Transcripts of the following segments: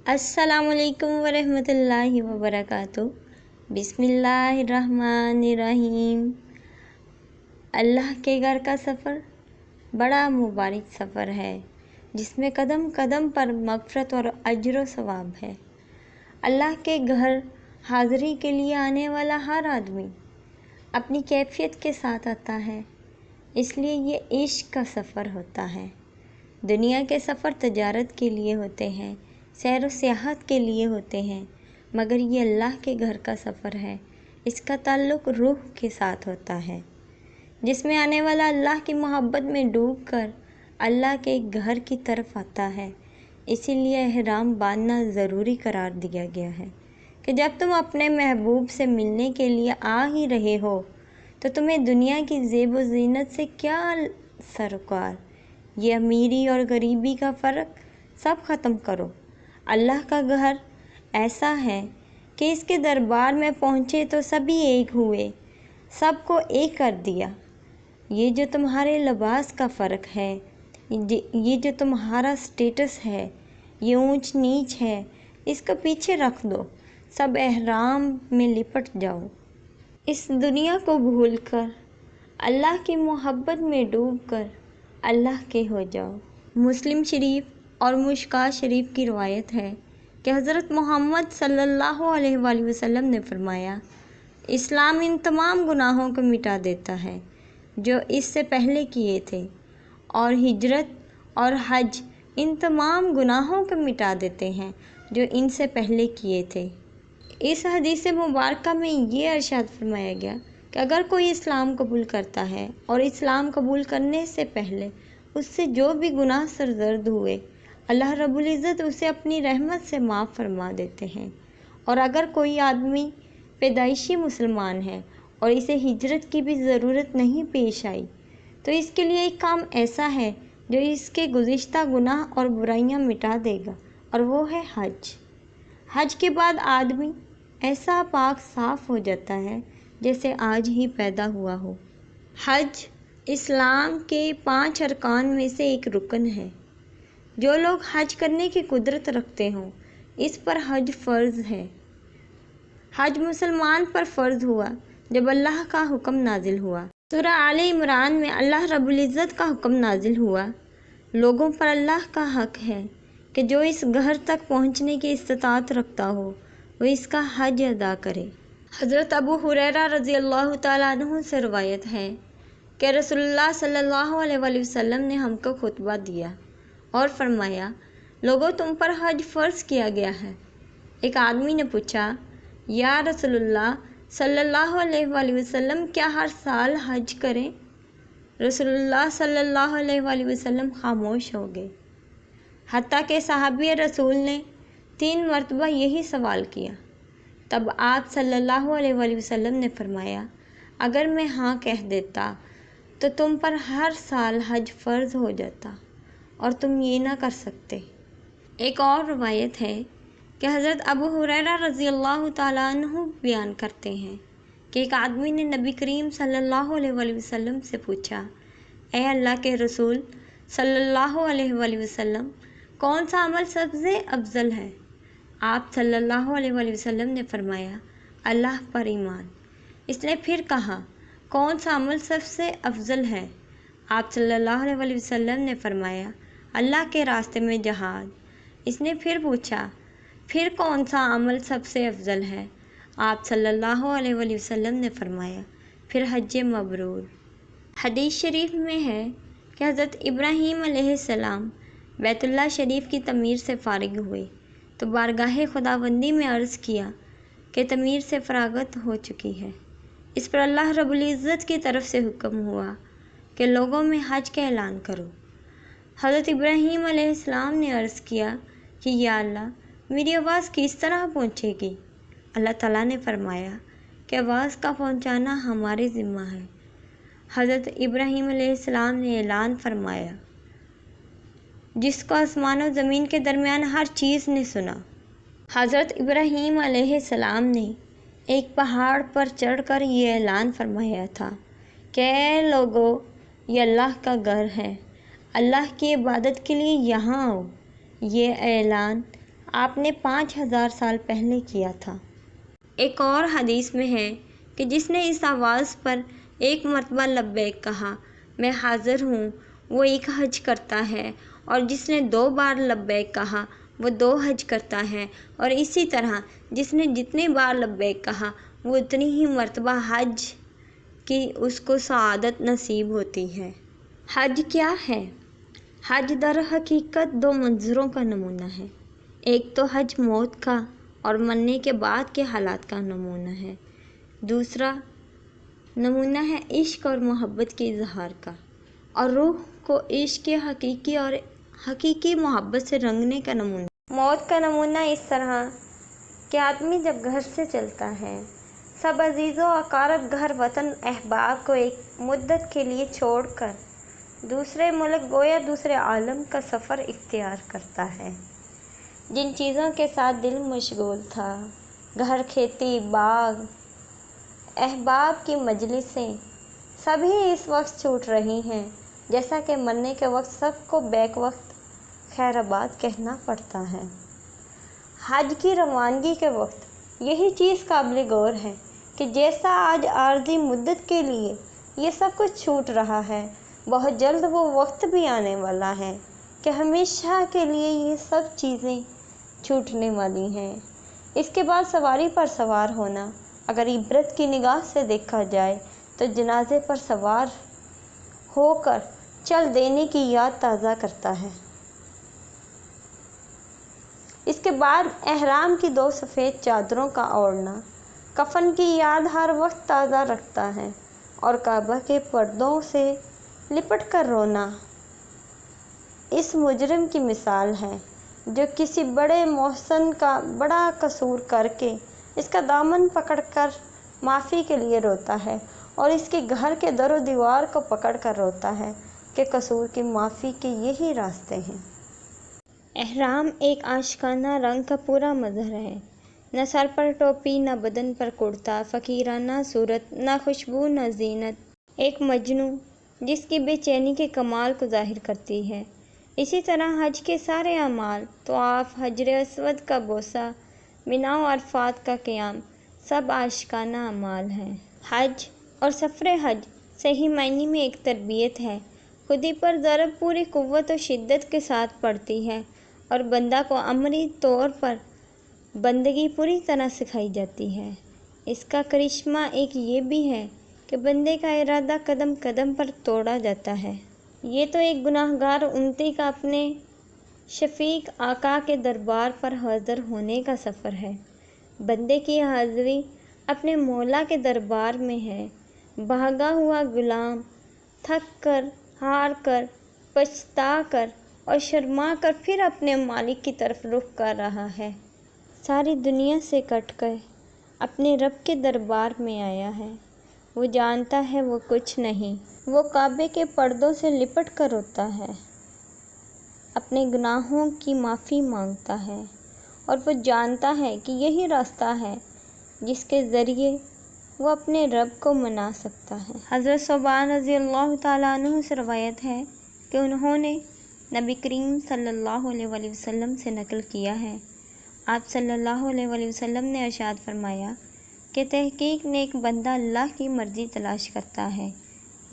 السلام علیکم ورحمۃ اللہ وبرکاتہ۔ بسم اللہ الرحمن الرحیم۔ اللہ کے گھر کا سفر بڑا مبارک سفر ہے جس میں قدم قدم پر مغفرت اور اجر و ثواب ہے۔ اللہ کے گھر حاضری کے لیے آنے والا ہر آدمی اپنی کیفیت کے ساتھ آتا ہے، اس لیے یہ عشق کا سفر ہوتا ہے۔ دنیا کے سفر تجارت کے لیے ہوتے ہیں، سیر و سیاحت کے لیے ہوتے ہیں، مگر یہ اللہ کے گھر کا سفر ہے، اس کا تعلق روح کے ساتھ ہوتا ہے، جس میں آنے والا اللہ کی محبت میں ڈوب کر اللہ کے گھر کی طرف آتا ہے۔ اسی لیے احرام باندھنا ضروری قرار دیا گیا ہے کہ جب تم اپنے محبوب سے ملنے کے لیے آ ہی رہے ہو تو تمہیں دنیا کی زیب و زینت سے کیا سروکار، یہ امیری اور غریبی کا فرق سب ختم کرو۔ اللہ کا گھر ایسا ہے کہ اس کے دربار میں پہنچے تو سبھی ایک ہوئے، سب کو ایک کر دیا۔ یہ جو تمہارے لباس کا فرق ہے، یہ جو تمہارا سٹیٹس ہے، یہ اونچ نیچ ہے، اس کو پیچھے رکھ دو، سب احرام میں لپٹ جاؤ۔ اس دنیا کو بھول کر اللہ کی محبت میں ڈوب کر اللہ کے ہو جاؤ۔ مسلم شریف اور مشکوٰۃ شریف کی روایت ہے کہ حضرت محمد صلی اللہ علیہ وآلہ وسلم نے فرمایا، اسلام ان تمام گناہوں کو مٹا دیتا ہے جو اس سے پہلے کیے تھے، اور ہجرت اور حج ان تمام گناہوں کو مٹا دیتے ہیں جو ان سے پہلے کیے تھے۔ اس حدیث مبارکہ میں یہ ارشاد فرمایا گیا کہ اگر کوئی اسلام قبول کرتا ہے اور اسلام قبول کرنے سے پہلے اس سے جو بھی گناہ سرزد ہوئے، اللہ رب العزت اسے اپنی رحمت سے معاف فرما دیتے ہیں۔ اور اگر کوئی آدمی پیدائشی مسلمان ہے اور اسے ہجرت کی بھی ضرورت نہیں پیش آئی تو اس کے لیے ایک کام ایسا ہے جو اس کے گزشتہ گناہ اور برائیاں مٹا دے گا، اور وہ ہے حج۔ حج کے بعد آدمی ایسا پاک صاف ہو جاتا ہے جیسے آج ہی پیدا ہوا ہو۔ حج اسلام کے 5 ارکان میں سے ایک رکن ہے۔ جو لوگ حج کرنے کی قدرت رکھتے ہوں اس پر حج فرض ہے۔ حج مسلمان پر فرض ہوا جب اللہ کا حکم نازل ہوا۔ سورہ آل عمران میں اللہ رب العزت کا حکم نازل ہوا، لوگوں پر اللہ کا حق ہے کہ جو اس گھر تک پہنچنے کی استطاعت رکھتا ہو وہ اس کا حج ادا کرے۔ حضرت ابو ہریرہ رضی اللہ تعالیٰ عنہ سے روایت ہے کہ رسول اللہ صلی اللہ علیہ وآلہ وسلم نے ہم کو خطبہ دیا اور فرمایا، لوگوں تم پر حج فرض کیا گیا ہے۔ ایک آدمی نے پوچھا، یا رسول اللہ صلی اللہ علیہ وآلہ وسلم کیا ہر سال حج کریں؟ رسول اللہ صلی اللہ علیہ وآلہ وسلم خاموش ہو گئے، حتیٰ کہ صحابی رسول نے 3 مرتبہ یہی سوال کیا۔ تب آپ صلی اللہ علیہ وآلہ وسلم نے فرمایا، اگر میں ہاں کہہ دیتا تو تم پر ہر سال حج فرض ہو جاتا اور تم یہ نہ کر سکتے۔ ایک اور روایت ہے کہ حضرت ابو ہریرہ رضی اللہ تعالیٰ عنہ بیان کرتے ہیں کہ ایک آدمی نے نبی کریم صلی اللہ علیہ وآلہ وسلم سے پوچھا، اے اللہ کے رسول صلی اللہ علیہ وآلہ وسلم، کون سا عمل سب سے افضل ہے؟ آپ صلی اللہ علیہ وآلہ وسلم نے فرمایا، اللہ پر ایمان۔ اس نے پھر کہا، کون سا عمل سب سے افضل ہے؟ آپ صلی اللہ علیہ وآلہ وسلم نے فرمایا، اللہ کے راستے میں جہاد۔ اس نے پھر پوچھا، پھر کون سا عمل سب سے افضل ہے؟ آپ صلی اللہ علیہ وآلہ وسلم نے فرمایا، پھر حج مبرور۔ حدیث شریف میں ہے کہ حضرت ابراہیم علیہ السلام بیت اللہ شریف کی تعمیر سے فارغ ہوئے تو بارگاہ خداوندی میں عرض کیا کہ تعمیر سے فراغت ہو چکی ہے۔ اس پر اللہ رب العزت کی طرف سے حکم ہوا کہ لوگوں میں حج کا اعلان کرو۔ حضرت ابراہیم علیہ السلام نے عرض کیا کہ یا اللہ، میری آواز کس طرح پہنچے گی؟ اللہ تعالیٰ نے فرمایا کہ آواز کا پہنچانا ہمارے ذمہ ہے۔ حضرت ابراہیم علیہ السلام نے اعلان فرمایا، جس کو آسمان و زمین کے درمیان ہر چیز نے سنا۔ حضرت ابراہیم علیہ السلام نے ایک پہاڑ پر چڑھ کر یہ اعلان فرمایا تھا کہ اے لوگو، یہ اللہ کا گھر ہے، اللہ کی عبادت کے لیے یہاں آؤ۔ یہ اعلان آپ نے 5000 سال پہلے کیا تھا۔ ایک اور حدیث میں ہے کہ جس نے اس آواز پر ایک مرتبہ لبیک کہا، میں حاضر ہوں، وہ ایک حج کرتا ہے، اور جس نے 2 بار لبیک کہا وہ 2 حج کرتا ہے، اور اسی طرح جس نے جتنی بار لبیک کہا وہ اتنی ہی مرتبہ حج کی اس کو سعادت نصیب ہوتی ہے۔ حج کیا ہے؟ حج در حقیقت 2 منظروں کا نمونہ ہے۔ ایک تو حج موت کا اور مرنے کے بعد کے حالات کا نمونہ ہے، دوسرا نمونہ ہے عشق اور محبت کے اظہار کا، اور روح کو عشق حقیقی اور حقیقی محبت سے رنگنے کا نمونہ۔ موت کا نمونہ اس طرح کہ آدمی جب گھر سے چلتا ہے، سب عزیز و اقارب، گھر وطن احباب کو ایک مدت کے لیے چھوڑ کر دوسرے ملک گویا دوسرے عالم کا سفر اختیار کرتا ہے۔ جن چیزوں کے ساتھ دل مشغول تھا، گھر، کھیتی، باغ، احباب کی مجلسیں، سبھی اس وقت چھوٹ رہی ہیں، جیسا کہ مرنے کے وقت سب کو بیک وقت خیر آباد کہنا پڑتا ہے۔ حج کی روانگی کے وقت یہی چیز قابل غور ہے کہ جیسا آج عارضی مدت کے لیے یہ سب کچھ چھوٹ رہا ہے، بہت جلد وہ وقت بھی آنے والا ہے کہ ہمیشہ کے لیے یہ سب چیزیں چھوٹنے والی ہیں۔ اس کے بعد سواری پر سوار ہونا، اگر عبرت کی نگاہ سے دیکھا جائے تو جنازے پر سوار ہو کر چل دینے کی یاد تازہ کرتا ہے۔ اس کے بعد احرام کی 2 سفید چادروں کا اوڑھنا کفن کی یاد ہر وقت تازہ رکھتا ہے، اور کعبہ کے پردوں سے لپٹ کر رونا اس مجرم کی مثال ہے جو کسی بڑے محسن کا بڑا قصور کر کے اس کا دامن پکڑ کر معافی کے لیے روتا ہے، اور اس کے گھر کے در و دیوار کو پکڑ کر روتا ہے کہ قصور کی معافی کے یہی راستے ہیں۔ احرام ایک عاشقانہ رنگ کا پورا مظہر ہے، نہ سر پر ٹوپی، نہ بدن پر کرتا، فقیرانہ صورت، نہ خوشبو، نہ زینت، ایک مجنوں جس کی بے چینی کے کمال کو ظاہر کرتی ہے۔ اسی طرح حج کے سارے اعمال، طواف، حجر اسود کا بوسہ، مینا و عرفات کا قیام، سب عاشقانہ اعمال ہیں۔ حج اور سفر حج صحیح معنی میں ایک تربیت ہے، خودی پر ضرب پوری قوت و شدت کے ساتھ پڑتی ہے، اور بندہ کو عملی طور پر بندگی پوری طرح سکھائی جاتی ہے۔ اس کا کرشمہ ایک یہ بھی ہے کہ بندے کا ارادہ قدم قدم پر توڑا جاتا ہے۔ یہ تو ایک گناہگار امتی کا اپنے شفیق آقا کے دربار پر حاضر ہونے کا سفر ہے۔ بندے کی حاضری اپنے مولا کے دربار میں ہے، بھاگا ہوا غلام تھک کر، ہار کر، پچھتا کر اور شرما کر پھر اپنے مالک کی طرف رخ کر رہا ہے۔ ساری دنیا سے کٹ کر اپنے رب کے دربار میں آیا ہے۔ وہ جانتا ہے وہ کچھ نہیں، وہ کعبے کے پردوں سے لپٹ کر روتا ہے، اپنے گناہوں کی معافی مانگتا ہے، اور وہ جانتا ہے کہ یہی راستہ ہے جس کے ذریعے وہ اپنے رب کو منا سکتا ہے۔ حضرت ثوبان رضی اللہ تعالیٰ عنہ سے روایت ہے کہ انہوں نے نبی کریم صلی اللہ علیہ وآلہ وسلم سے نقل کیا ہے، آپ صلی اللہ علیہ وآلہ وسلم نے ارشاد فرمایا کہ تحقیق نیک بندہ اللہ کی مرضی تلاش کرتا ہے،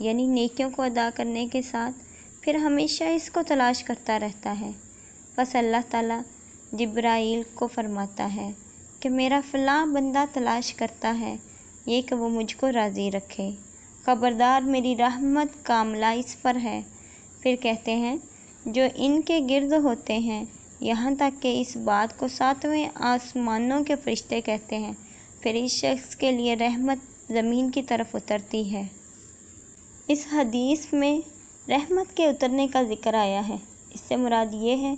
یعنی نیکیوں کو ادا کرنے کے ساتھ پھر ہمیشہ اس کو تلاش کرتا رہتا ہے۔ بس اللہ تعالیٰ جبرائیل کو فرماتا ہے کہ میرا فلاں بندہ تلاش کرتا ہے یہ کہ وہ مجھ کو راضی رکھے، خبردار میری رحمت کاملہ اس پر ہے۔ پھر کہتے ہیں جو ان کے گرد ہوتے ہیں، یہاں تک کہ اس بات کو 7ویں آسمانوں کے فرشتے کہتے ہیں، پھر اس شخص کے لیے رحمت زمین کی طرف اترتی ہے۔ اس حدیث میں رحمت کے اترنے کا ذکر آیا ہے، اس سے مراد یہ ہے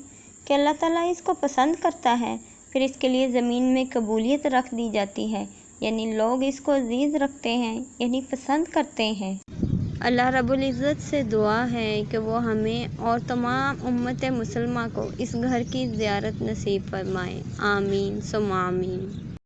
کہ اللہ تعالیٰ اس کو پسند کرتا ہے، پھر اس کے لیے زمین میں قبولیت رکھ دی جاتی ہے، یعنی لوگ اس کو عزیز رکھتے ہیں، یعنی پسند کرتے ہیں۔ اللہ رب العزت سے دعا ہے کہ وہ ہمیں اور تمام امت مسلمہ کو اس گھر کی زیارت نصیب فرمائے، آمین ثم آمین۔